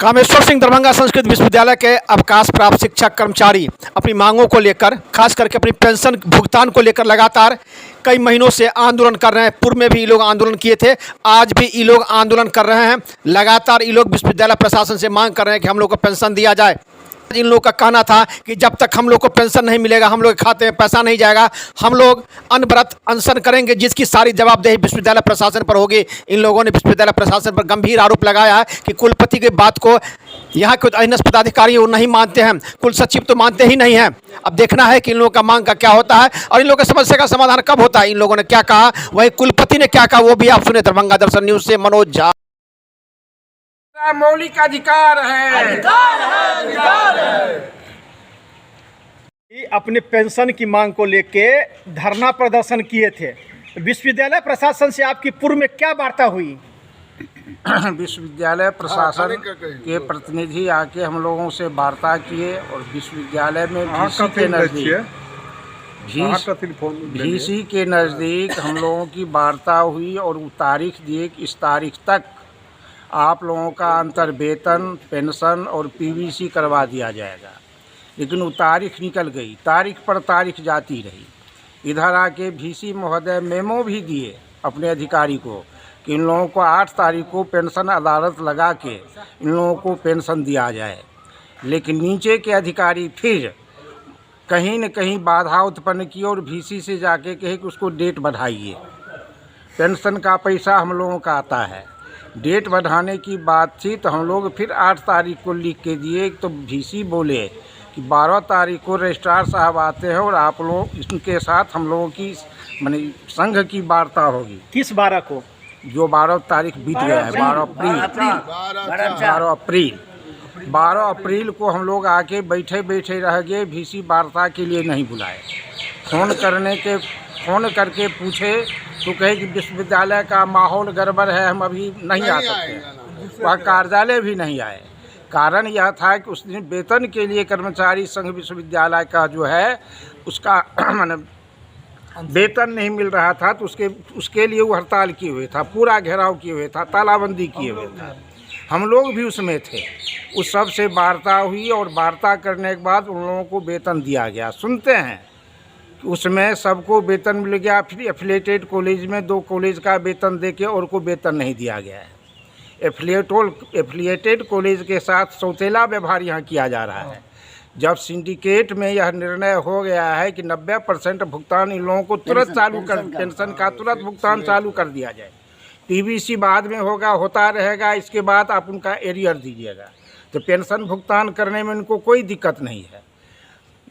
कामेश्वर सिंह दरभंगा संस्कृत विश्वविद्यालय के अवकाश प्राप्त शिक्षक कर्मचारी अपनी मांगों को लेकर, खास करके अपनी पेंशन भुगतान को लेकर लगातार कई महीनों से आंदोलन कर रहे हैं। पूर्व में भी ये लोग आंदोलन किए थे, आज भी ये लोग आंदोलन कर रहे हैं। लगातार ये लोग विश्वविद्यालय प्रशासन से मांग कर रहे हैं कि हम लोग को पेंशन दिया जाए। इन लोगों का कहना था कि जब तक हम लोग को पेंशन नहीं मिलेगा, हम लोग के खाते में पैसा नहीं जाएगा, हम लोग अनवरत अनशन करेंगे, जिसकी सारी जवाबदेही विश्वविद्यालय प्रशासन पर होगी। इन लोगों ने विश्वविद्यालय प्रशासन पर गंभीर आरोप लगाया है कि कुलपति की बात को यहाँ के अधीनस्थ पदाधिकारी वो नहीं मानते हैं, कुल सचिव तो मानते ही नहीं हैं। अब देखना है कि इन लोगों का मांग का क्या होता है और इन लोगों की समस्या का समाधान कब होता है। इन लोगों ने क्या कहा, वही कुलपति ने क्या कहा, वो भी आप सुने। दरभंगा दर्शन न्यूज से मनोज झा। मौलिक अधिकार है, अधिकार है। अपने पेंशन की मांग को लेके धरना प्रदर्शन किए थे। विश्वविद्यालय प्रशासन से आपकी पूर्व में क्या वार्ता हुई? विश्वविद्यालय प्रशासन के प्रतिनिधि आके हम लोगों से वार्ता किए और विश्वविद्यालय में VC के नज़दीक हम लोगों की वार्ता हुई और वो तारीख दिए कि इस तारीख तक आप लोगों का अंतर वेतन, पेंशन और PVC करवा दिया जाएगा। लेकिन वो तारीख निकल गई, तारीख पर तारीख जाती रही। इधर आके VC महोदय मेमो भी दिए अपने अधिकारी को कि इन लोगों को 8 तारीख को पेंशन अदालत लगा के इन लोगों को पेंशन दिया जाए। लेकिन नीचे के अधिकारी फिर कहीं न कहीं बाधा उत्पन्न की और VC से जाके कहे कि उसको डेट बढ़ाइए, पेंशन का पैसा हम लोगों का आता है। डेट बढ़ाने की बात थी तो हम लोग फिर 8 तारीख को लिख के दिए। तो VC बोले कि 12 तारीख को रजिस्ट्रार साहब आते हैं और आप लोग इनके साथ हम लोगों की माने संघ की वार्ता होगी। किस 12 को? जो 12 तारीख बीत गया है, 12 अप्रैल को हम लोग आके बैठे बैठे रह गए। VC वार्ता के लिए नहीं बुलाए। फ़ोन करके पूछे तो कहे कि विश्वविद्यालय का माहौल गड़बड़ है, हम अभी नहीं आ सकते। वह कार्यालय भी नहीं आए। कारण यह था कि उस दिन वेतन के लिए कर्मचारी संघ विश्वविद्यालय का जो है उसका वेतन नहीं मिल रहा था, तो उसके लिए वो हड़ताल किए हुए था, पूरा घेराव किए हुए था, तालाबंदी किए हुए था। हम लोग भी उसमें थे। उस सब से वार्ता हुई और वार्ता करने के बाद उन लोगों को वेतन दिया गया। सुनते हैं उसमें सबको वेतन मिल गया। फिर एफिलिएटेड कॉलेज में 2 कॉलेज का वेतन देके और को वेतन नहीं दिया गया है। एफिलिएटेड कॉलेज के साथ सौतेला व्यवहार यहाँ किया जा रहा है। जब सिंडिकेट में यह निर्णय हो गया है कि 90% भुगतान इन लोगों को तुरंत चालू कर, पेंशन का तुरंत भुगतान चालू कर दिया जाए। PVC बाद में होता रहेगा, इसके बाद आप उनका एरियर दीजिएगा। तो पेंशन भुगतान करने में उनको कोई दिक्कत नहीं है।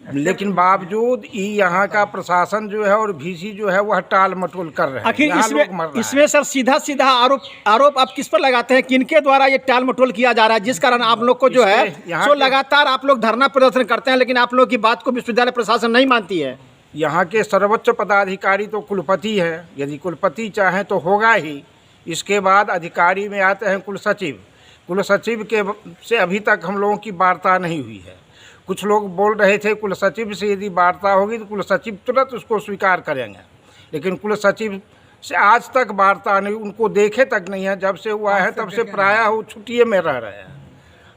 लेकिन बावजूद यहाँ का प्रशासन जो है और VC जो है वह टाल मटोल कर रहे हैं। आखिर इसमें सर सीधा आरोप आप किस पर लगाते हैं? किनके द्वारा ये टाल मटोल किया जा रहा है, जिस कारण आप लोग को जो है सो लगातार आप लोग धरना प्रदर्शन करते हैं, लेकिन आप लोग की बात को विश्वविद्यालय प्रशासन नहीं मानती है? यहाँ के सर्वोच्च पदाधिकारी तो कुलपति है। यदि कुलपति चाहें तो होगा ही। इसके बाद अधिकारी में आते हैं कुलसचिव। कुलसचिव के से अभी तक हम लोगों की वार्ता नहीं हुई है। कुछ लोग बोल रहे थे कुलसचिव से यदि वार्ता होगी तो कुलसचिव तुरंत उसको स्वीकार करेंगे, लेकिन कुलसचिव से आज तक वार्ता नहीं, उनको देखे तक नहीं है। जब से हुआ है तब से प्रायः वो छुट्टिए में रह रहे हैं।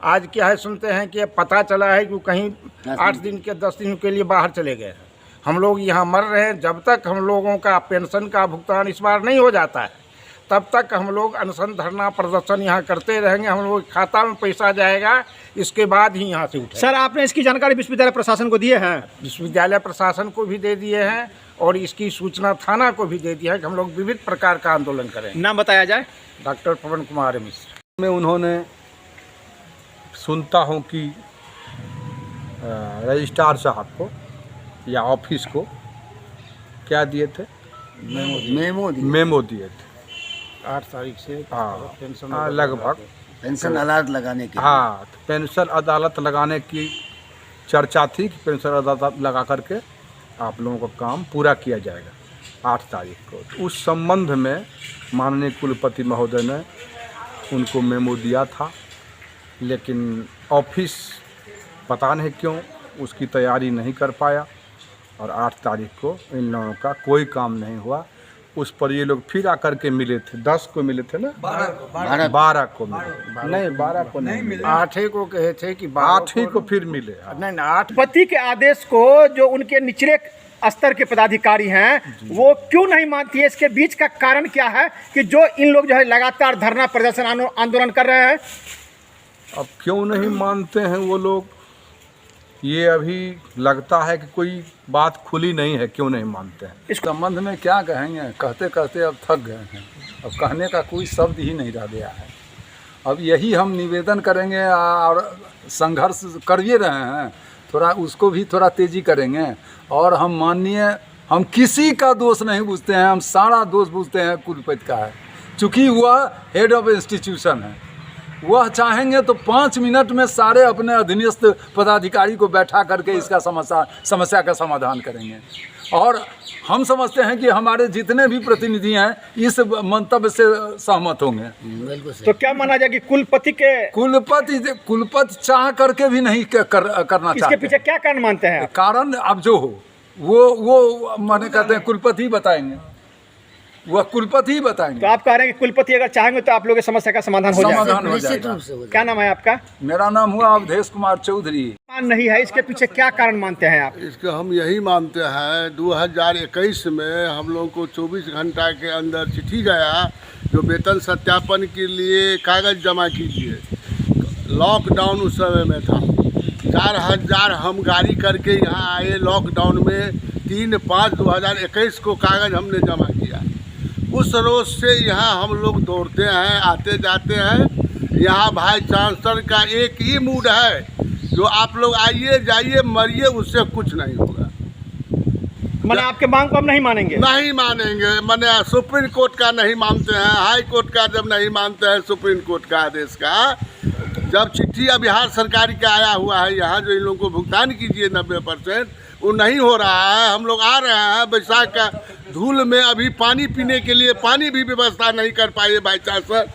आज क्या है, सुनते हैं कि पता चला है कि कहीं 8 दिन के 10 दिन के लिए बाहर चले गए हैं। हम लोग यहाँ मर रहे हैं। जब तक हम लोगों का पेंशन का भुगतान इस बार नहीं हो जाता है तब तक हम लोग अनशन धरना प्रदर्शन यहाँ करते रहेंगे। हम लोग खाता में पैसा जाएगा, इसके बाद ही यहाँ से उठे। सर, आपने इसकी जानकारी विश्वविद्यालय प्रशासन को दिए हैं? विश्वविद्यालय प्रशासन को भी दे दिए हैं और इसकी सूचना थाना को भी दे दिया है कि हम लोग विविध प्रकार का आंदोलन करें। नाम बताया जाए? डॉक्टर पवन कुमार मिश्र। में उन्होंने सुनता हूँ कि रजिस्ट्रार साहब को या ऑफिस को क्या दिए थे, मेमो दिए थे 8 तारीख से। हाँ, पेंशन लगभग पेंशन अदालत लगाने की। हाँ, तो पेंशन अदालत लगाने की चर्चा थी कि पेंशन अदालत लगा करके आप लोगों का काम पूरा किया जाएगा 8 तारीख को। तो उस संबंध में माननीय कुलपति महोदय ने उनको मेमो दिया था, लेकिन ऑफिस पता नहीं क्यों उसकी तैयारी नहीं कर पाया और 8 तारीख को इन लोगों का कोई काम नहीं हुआ। उस पर ये लोग फिर आकर के मिले थे, 10 को मिले थे ना, 12 को मिले, नहीं 12 को नहीं मिले, 8 को कहे थे कि 8 ही को फिर मिले। नहीं 8 राष्ट्रपति के आदेश को जो उनके निचले स्तर के पदाधिकारी हैं वो क्यों नहीं मानती है? इसके बीच का कारण क्या है कि जो इन लोग जो है लगातार धरना प्रदर्शन आंदोलन कर रहे हैं? अब क्यों नहीं मानते हैं वो लोग, ये अभी लगता है कि कोई बात खुली नहीं है, क्यों नहीं मानते हैं। इस संबंध में क्या कहेंगे, कहते कहते अब थक गए हैं, अब कहने का कोई शब्द ही नहीं रह गया है। अब यही हम निवेदन करेंगे और संघर्ष कर ही रहे हैं, थोड़ा उसको भी थोड़ा तेज़ी करेंगे। और हम किसी का दोष नहीं पूछते हैं, हम सारा दोष पूछते हैं कुलपति का है, चूँकि वह हेड ऑफ इंस्टीट्यूशन है। वह चाहेंगे तो 5 मिनट में सारे अपने अधीनस्थ पदाधिकारी को बैठा करके इसका समस्या का समाधान करेंगे। और हम समझते हैं कि हमारे जितने भी प्रतिनिधि हैं इस मंतव्य से सहमत होंगे। तो क्या माना जाए कि कुलपति चाह करके भी नहीं करना चाहते। इसके पीछे क्या कारण मानते हैं? कारण अब जो हो वो माने कहते हैं कुलपति ही बताएंगे, वह कुलपति ही बताएंगे। तो आप कह रहे हैं कि कुलपति अगर चाहेंगे तो आप लोगों की समस्या का समाधान हो जाएगा। क्या नाम है आपका? मेरा नाम हुआ अवधेश कुमार चौधरी। नहीं है, इसके पीछे क्या कारण मानते हैं आप? इसको हम यही मानते हैं 2021 में हम लोग को 24 घंटा के अंदर चिट्ठी गया जो वेतन सत्यापन के लिए कागज़ जमा कीजिए। लॉकडाउन उस समय में था, 4000 हम गाड़ी करके यहाँ आए लॉकडाउन में। 3/5/2021 को कागज़ हमने जमा किया। उस रोज़ से यहाँ हम लोग दौड़ते हैं, आते जाते हैं। यहाँ भाई चांसलर का एक ही मूड है, जो आप लोग आइए जाइए मरिए, उससे कुछ नहीं होगा। मैंने आपके मांग को हम नहीं मानेंगे। नहीं मानेंगे, मैंने सुप्रीम कोर्ट का नहीं मानते हैं, हाई कोर्ट का जब नहीं मानते हैं, सुप्रीम कोर्ट का आदेश का जब चिट्ठी अब बिहार सरकार का आया हुआ है यहाँ जो इन लोगों को भुगतान कीजिए 90%, वो नहीं हो रहा है। हम लोग आ रहे हैं बैसाख का धूल में, अभी पानी पीने के लिए पानी भी व्यवस्था नहीं कर पाए बाई चांसलर।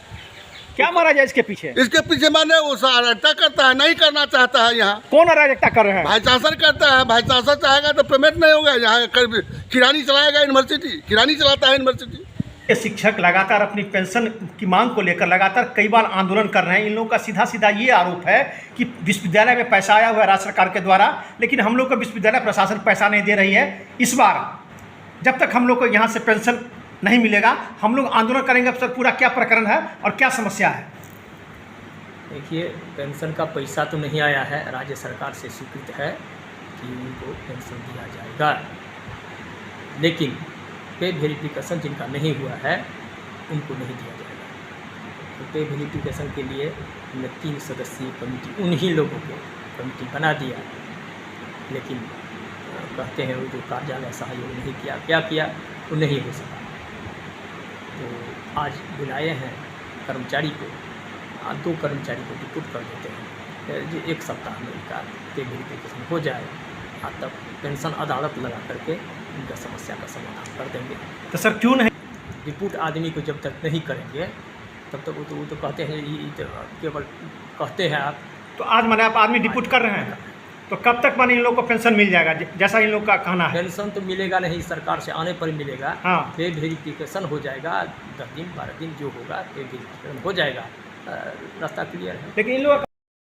क्या मारा जाए इसके पीछे? इसके पीछे माने वो अराजकता करता है, नहीं करना चाहता है। यहाँ कौन अराजकता कर रहे हैं? भाई चांसलर करता है। भाई चांसलर चाहेगा तो पेमेंट नहीं होगा। यहाँ किरानी चलाएगा यूनिवर्सिटी, किरानी चलाता है यूनिवर्सिटी। ये शिक्षक लगातार अपनी पेंशन की मांग को लेकर लगातार कई बार आंदोलन कर रहे हैं। इन लोगों का सीधा सीधा ये आरोप है कि विश्वविद्यालय में पैसा आया हुआ है राज्य सरकार के द्वारा, लेकिन हम लोग को विश्वविद्यालय प्रशासन पैसा नहीं दे रही है। इस बार जब तक हम लोग को यहाँ से पेंशन नहीं मिलेगा हम लोग आंदोलन करेंगे। अब सर पूरा क्या प्रकरण है और क्या समस्या है? देखिए, पेंशन का पैसा तो नहीं आया है, राज्य सरकार से स्वीकृत है कि उनको पेंशन दिया जाएगा, लेकिन पे वेरिफिकेशन जिनका नहीं हुआ है उनको नहीं दिया जाएगा। तो पे वेरिफिकेशन के लिए हमने 3 सदस्यीय कमेटी, उन्हीं लोगों को कमेटी बना दिया, लेकिन कहते हैं वो जो कार्यालय सहयोग नहीं किया, क्या किया वो नहीं हो सका। तो आज बुलाए हैं कर्मचारी को, 2 कर्मचारी को रिपोर्ट कर देते हैं जो 1 सप्ताह में इनका पे वेरिफिकेशन हो जाए, तब पेंशन अदालत लगा करके उनका समस्या का समाधान कर देंगे। तो सर क्यों नहीं? रिपोर्ट आदमी को जब तक नहीं करेंगे तब तक वो तो कहते हैं ये केवल कहते हैं आप। तो आज मैंने आप आदमी डिप्यूट कर रहे हैं, तो कब तक माने इन लोग को पेंशन मिल जाएगा जैसा इन लोग का कहना है? पेंशन तो मिलेगा नहीं, सरकार से आने पर मिलेगा। हाँ, पे वेरिफिकेशन हो जाएगा, 10 दिन 12 दिन जो होगा पे वेरिफिकेशन हो जाएगा, रास्ता क्लियर है। लेकिन इन लोग